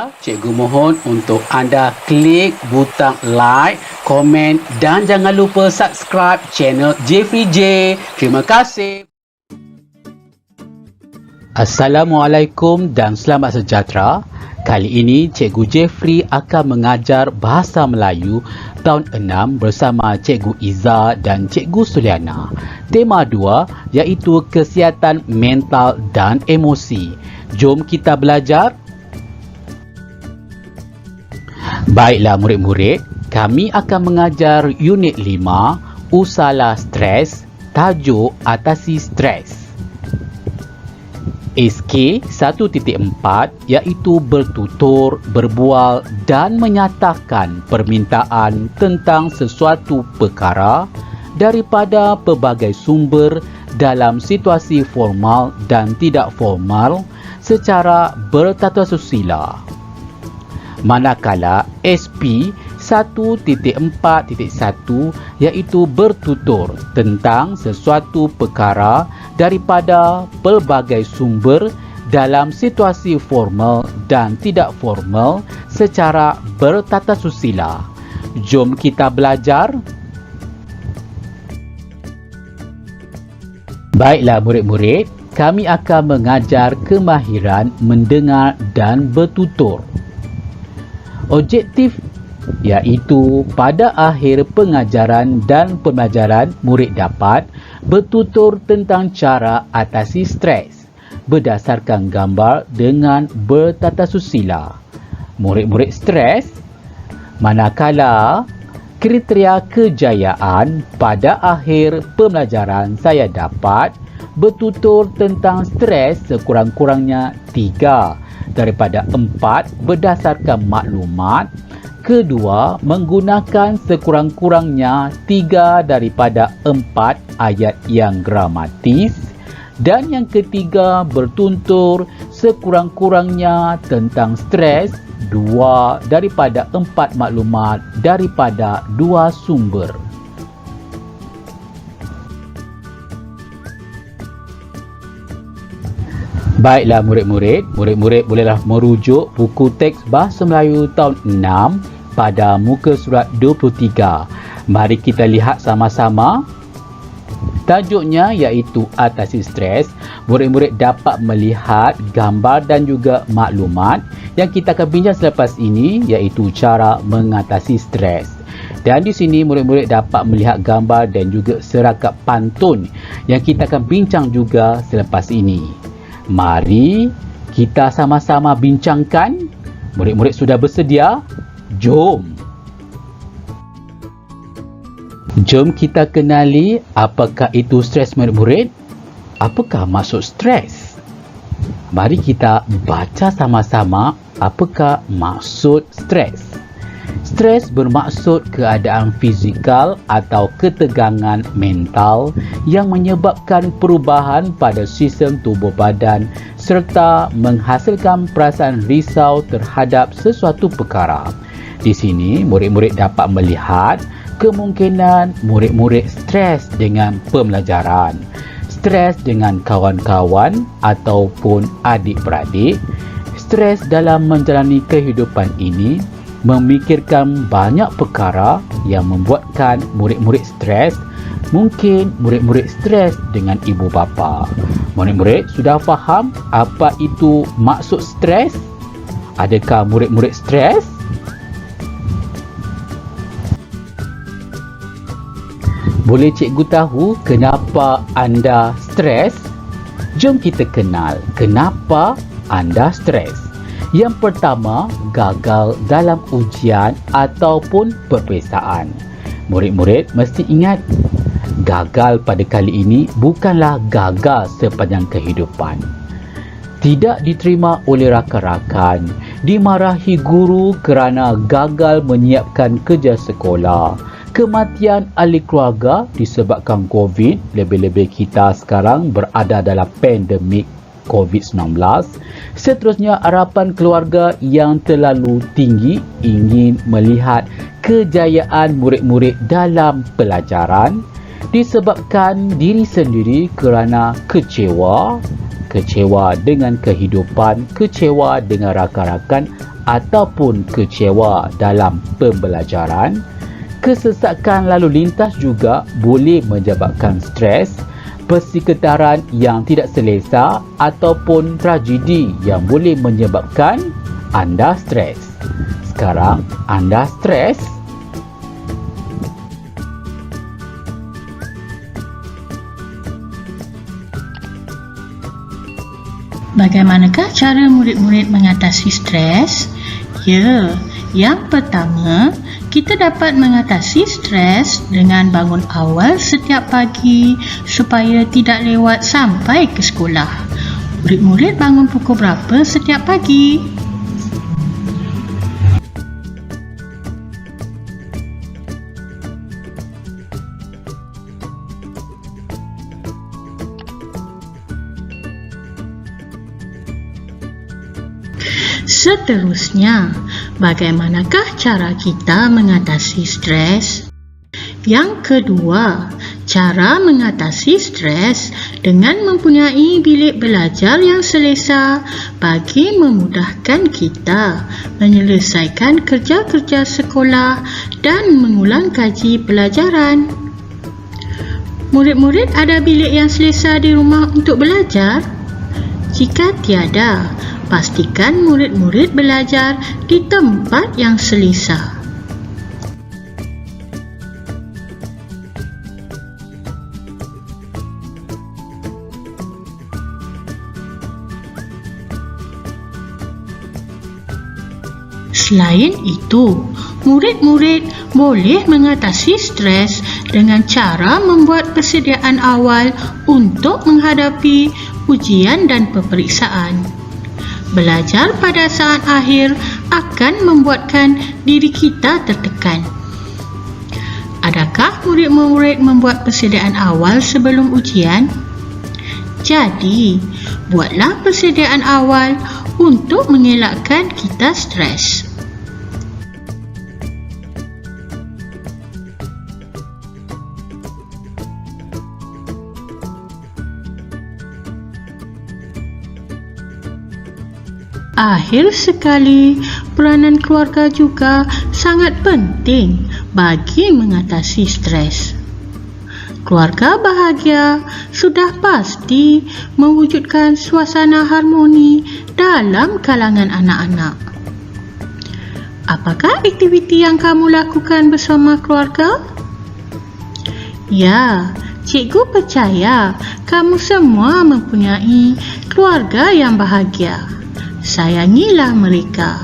pelajar, cikgu mohon untuk anda klik butang like, komen dan jangan lupa subscribe channel Jeffrey J. Terima kasih. Assalamualaikum dan selamat sejahtera. Kali ini Cikgu Jeffrey akan mengajar Bahasa Melayu tahun 6 bersama Cikgu Iza dan Cikgu Suliana. Tema 2 iaitu kesihatan mental dan emosi. Jom kita belajar. Baiklah murid-murid, kami akan mengajar unit 5, Usahalah Stres, tajuk Atasi Stres. SK 1.4 iaitu bertutur, berbual dan menyatakan permintaan tentang sesuatu perkara daripada pelbagai sumber dalam situasi formal dan tidak formal secara bertatasusila. Manakala SP 1.4.1 iaitu bertutur tentang sesuatu perkara daripada pelbagai sumber dalam situasi formal dan tidak formal secara bertatasusila. Jom kita belajar. Baiklah murid-murid, kami akan mengajar kemahiran mendengar dan bertutur. Objektif iaitu pada akhir pengajaran dan pembelajaran murid dapat bertutur tentang cara atasi stres berdasarkan gambar dengan bertatasusila. Murid-murid stres, manakala kriteria kejayaan pada akhir pembelajaran saya dapat bertutur tentang stres sekurang-kurangnya 3 daripada 4 berdasarkan maklumat. Kedua, menggunakan sekurang-kurangnya 3 daripada 4 ayat yang gramatis. Dan yang ketiga, bertutur sekurang-kurangnya tentang stres 2 daripada 4 maklumat daripada 2 sumber. Baiklah murid-murid bolehlah merujuk buku teks Bahasa Melayu tahun 6 pada muka surat 23. Mari kita lihat sama-sama. Tajuknya iaitu Atasi Stres. Murid-murid dapat melihat gambar dan juga maklumat yang kita akan bincang selepas ini iaitu cara mengatasi stres. Dan di sini murid-murid dapat melihat gambar dan juga serangkap pantun yang kita akan bincang juga selepas ini. Mari kita sama-sama bincangkan. Murid-murid sudah bersedia? Jom kita kenali apakah itu stres murid-murid. Apakah maksud stres? Mari kita baca sama-sama apakah maksud stres. Stres bermaksud keadaan fizikal atau ketegangan mental yang menyebabkan perubahan pada sistem tubuh badan serta menghasilkan perasaan risau terhadap sesuatu perkara. Di sini, murid-murid dapat melihat kemungkinan murid-murid stres dengan pembelajaran, stres dengan kawan-kawan ataupun adik-beradik, stres dalam menjalani kehidupan ini, memikirkan banyak perkara yang membuatkan murid-murid stres. Mungkin murid-murid stres dengan ibu bapa. Murid-murid sudah faham apa itu maksud stres? Adakah murid-murid stres? Boleh cikgu tahu kenapa anda stres? Jom kita kenal kenapa anda stres. Yang pertama, gagal dalam ujian ataupun peperiksaan. Murid-murid mesti ingat, gagal pada kali ini bukanlah gagal sepanjang kehidupan. Tidak diterima oleh rakan-rakan, dimarahi guru kerana gagal menyiapkan kerja sekolah, kematian ahli keluarga disebabkan COVID, lebih-lebih kita sekarang berada dalam pandemik COVID-19. Seterusnya, harapan keluarga yang terlalu tinggi ingin melihat kejayaan murid-murid dalam pelajaran disebabkan diri sendiri kerana kecewa, kecewa dengan kehidupan, kecewa dengan rakan-rakan ataupun kecewa dalam pembelajaran. Kesesakan lalu lintas juga boleh menyebabkan stres, persekitaran yang tidak selesa ataupun tragedi yang boleh menyebabkan anda stres. Sekarang anda stres? Bagaimanakah cara murid-murid mengatasi stres? Ya, yang pertama, kita dapat mengatasi stres dengan bangun awal setiap pagi supaya tidak lewat sampai ke sekolah. Murid-murid bangun pukul berapa setiap pagi? Seterusnya, bagaimanakah cara kita mengatasi stres? Yang kedua, cara mengatasi stres dengan mempunyai bilik belajar yang selesa bagi memudahkan kita menyelesaikan kerja-kerja sekolah dan mengulang kaji pelajaran. Murid-murid ada bilik yang selesa di rumah untuk belajar? Jika tiada, pastikan murid-murid belajar di tempat yang selesa. Selain itu, murid-murid boleh mengatasi stres dengan cara membuat persediaan awal untuk menghadapi ujian dan peperiksaan. Belajar pada saat akhir akan membuatkan diri kita tertekan. Adakah murid-murid membuat persediaan awal sebelum ujian? Jadi, buatlah persediaan awal untuk mengelakkan kita stres. Akhir sekali, peranan keluarga juga sangat penting bagi mengatasi stres. Keluarga bahagia sudah pasti mewujudkan suasana harmoni dalam kalangan anak-anak. Apakah aktiviti yang kamu lakukan bersama keluarga? Ya, cikgu percaya kamu semua mempunyai keluarga yang bahagia. Sayangilah mereka.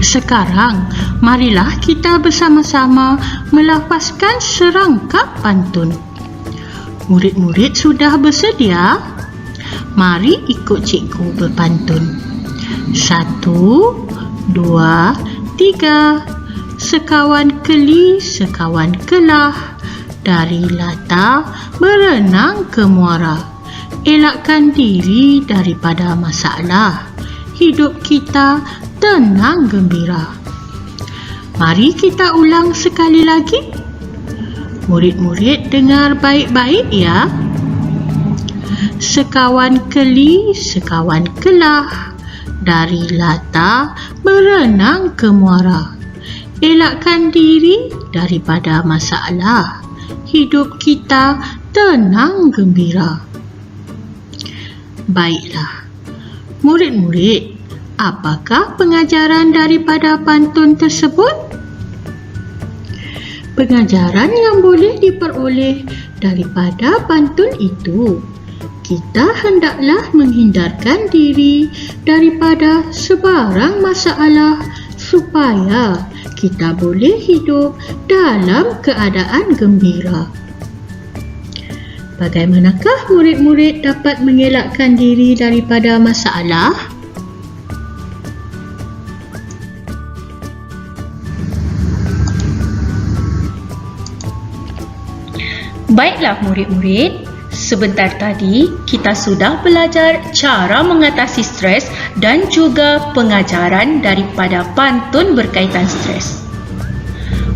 Sekarang, marilah kita bersama-sama melafazkan serangkap pantun. Murid-murid sudah bersedia? Mari ikut cikgu berpantun. 1, 2, 3. Sekawan keli, sekawan kelah, dari latar berenang ke muara. Elakkan diri daripada masalah, hidup kita tenang gembira. Mari kita ulang sekali lagi. Murid-murid dengar baik-baik ya. Sekawan keli, sekawan kelah, dari latar berenang ke muara. Elakkan diri daripada masalah, hidup kita tenang gembira. Baiklah, murid-murid, apakah pengajaran daripada pantun tersebut? Pengajaran yang boleh diperoleh daripada pantun itu, kita hendaklah menghindarkan diri daripada sebarang masalah supaya kita boleh hidup dalam keadaan gembira. Bagaimanakah murid-murid dapat mengelakkan diri daripada masalah? Baiklah murid-murid, Sebentar tadi, kita sudah belajar cara mengatasi stres dan juga pengajaran daripada pantun berkaitan stres.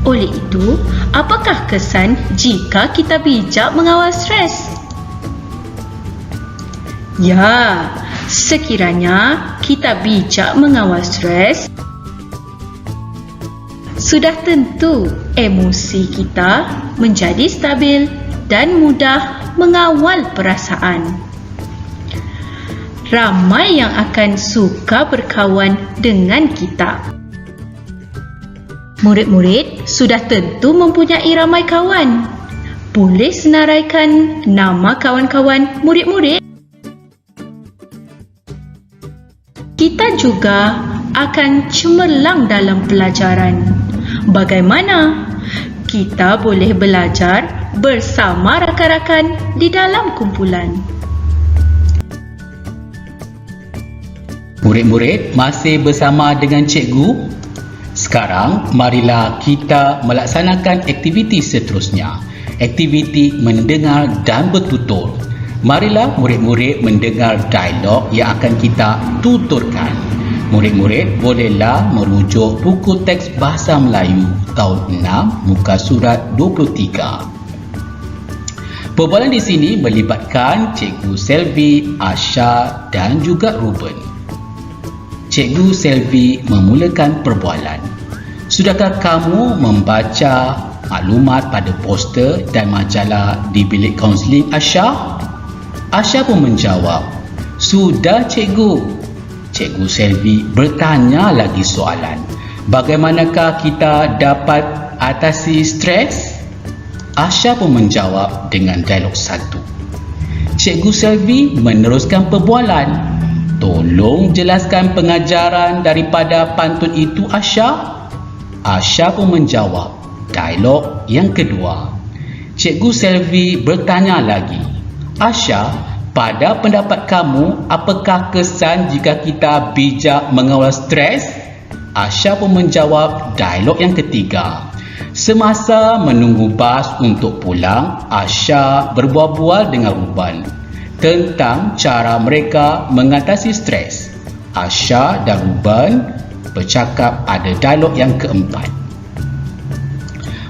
Oleh itu, apakah kesan jika kita bijak mengawal stres? Ya, sekiranya kita bijak mengawal stres, sudah tentu emosi kita menjadi stabil dan mudah mengawal perasaan. Ramai yang akan suka berkawan dengan kita. Murid-murid sudah tentu mempunyai ramai kawan. Boleh senaraikan nama kawan-kawan murid-murid? Kita juga akan cemerlang dalam pelajaran. Bagaimana kita boleh belajar bersama rakan-rakan di dalam kumpulan? Murid-murid masih bersama dengan cikgu. Sekarang marilah kita melaksanakan aktiviti seterusnya. Aktiviti mendengar dan bertutur. Marilah murid-murid mendengar dialog yang akan kita tuturkan. Murid-murid bolehlah merujuk buku teks Bahasa Melayu tahun 6 muka surat 23. Perbualan di sini melibatkan Cikgu Selvi, Asha dan juga Ruben. Cikgu Selvi memulakan perbualan. Sudahkah kamu membaca maklumat pada poster dan majalah di bilik kaunseling Asha? Asha pun menjawab, "Sudah cikgu." Cikgu Selvi bertanya lagi soalan. Bagaimanakah kita dapat atasi stres? Asha pun menjawab dengan dialog satu. Cikgu Selvi meneruskan perbualan. Tolong jelaskan pengajaran daripada pantun itu, Asha. Asha pun menjawab. Dialog yang kedua. Cikgu Selvi bertanya lagi. Asha, pada pendapat kamu, apakah kesan jika kita bijak mengawal stres? Asha pun menjawab dialog yang ketiga. Semasa menunggu bas untuk pulang, Asha berbual-bual dengan Ruben tentang cara mereka mengatasi stres. Asha dan Ruben bercakap ada dialog yang keempat.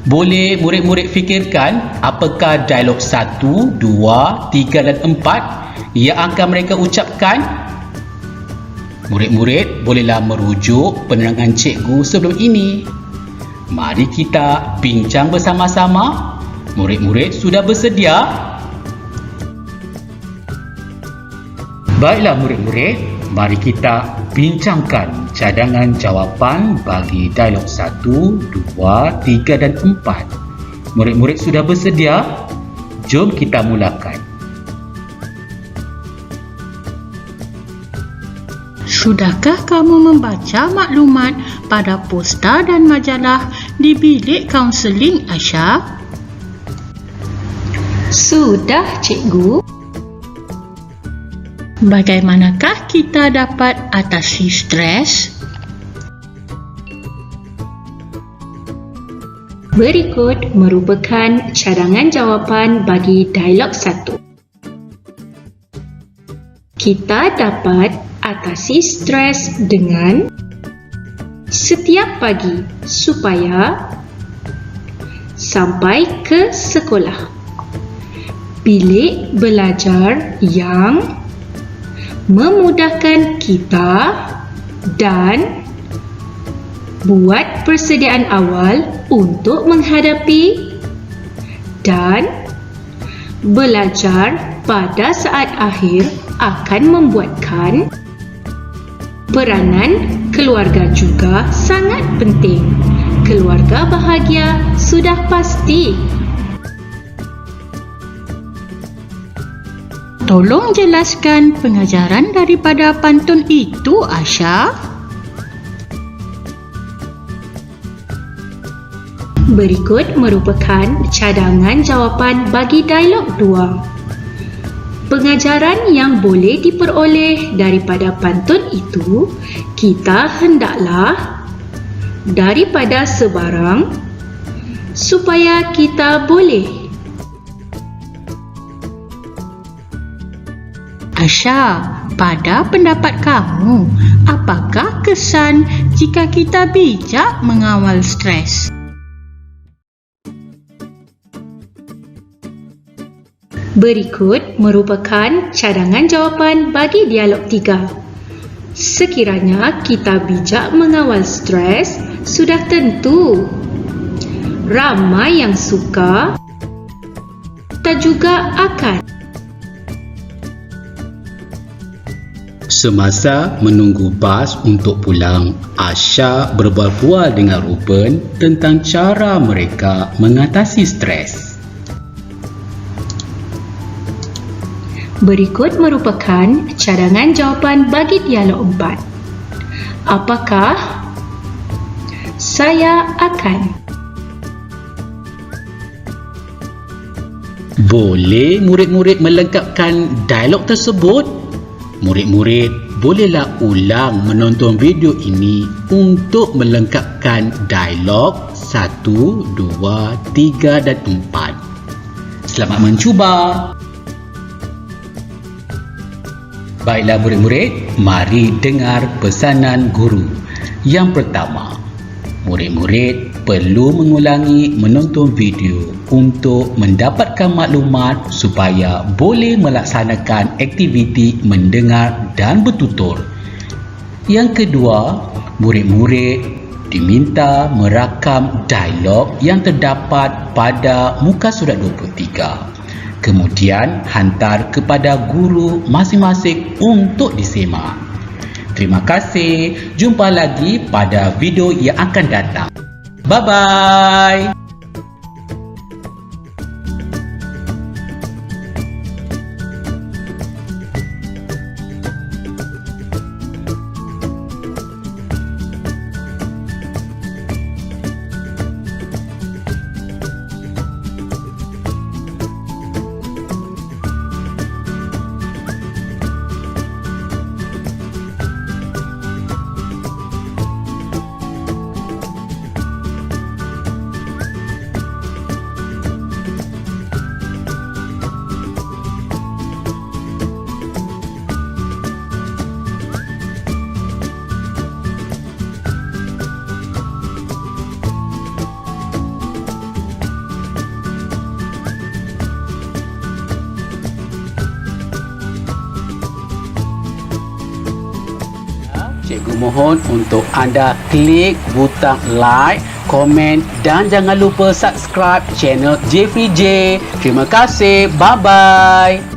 Boleh murid-murid fikirkan apakah dialog 1, 2, 3 dan 4 yang akan mereka ucapkan? Murid-murid bolehlah merujuk penerangan cikgu sebelum ini. Mari kita bincang bersama-sama. Murid-murid sudah bersedia? Baiklah murid-murid, mari kita bincangkan cadangan jawapan bagi dialog 1, 2, 3 dan 4. Murid-murid sudah bersedia? Jom kita mulakan. Sudahkah kamu membaca maklumat pada poster dan majalah di bilik kaunseling Asha? Sudah, cikgu. Bagaimanakah kita dapat atasi stres? Berikut merupakan cadangan jawapan bagi dialog 1. Kita dapat atasi stres dengan setiap pagi supaya sampai ke sekolah, bilik belajar yang memudahkan kita dan buat persediaan awal untuk menghadapi dan belajar pada saat akhir akan membuatkan peranan keluarga juga sangat penting. Keluarga bahagia sudah pasti. Tolong jelaskan pengajaran daripada pantun itu, Asha. Berikut merupakan cadangan jawapan bagi dialog 2. Pengajaran yang boleh diperoleh daripada pantun itu, kita hendaklah daripada sebarang supaya kita boleh Asha, pada pendapat kamu, apakah kesan jika kita bijak mengawal stres? Berikut merupakan cadangan jawapan bagi dialog 3. Sekiranya kita bijak mengawal stres, sudah tentu ramai yang suka dan juga akan. Semasa menunggu bas untuk pulang, Asha berbual-bual dengan Ruben tentang cara mereka mengatasi stres. Berikut merupakan cadangan jawapan bagi dialog 4. Apakah saya akan? Boleh murid-murid melengkapkan dialog tersebut? Murid-murid bolehlah ulang menonton video ini untuk melengkapkan dialog 1, 2, 3 dan 4. Selamat mencuba! Baiklah murid-murid, mari dengar pesanan guru. Yang pertama, murid-murid perlu mengulangi menonton video untuk mendapatkan maklumat supaya boleh melaksanakan aktiviti mendengar dan bertutur. Yang kedua, murid-murid diminta merakam dialog yang terdapat pada muka surat 23. Kemudian hantar kepada guru masing-masing untuk disemak. Terima kasih. Jumpa lagi pada video yang akan datang. Bye-bye. Cikgu mohon untuk anda klik butang like, komen dan jangan lupa subscribe channel Jeffrey J. Terima kasih. Bye-bye.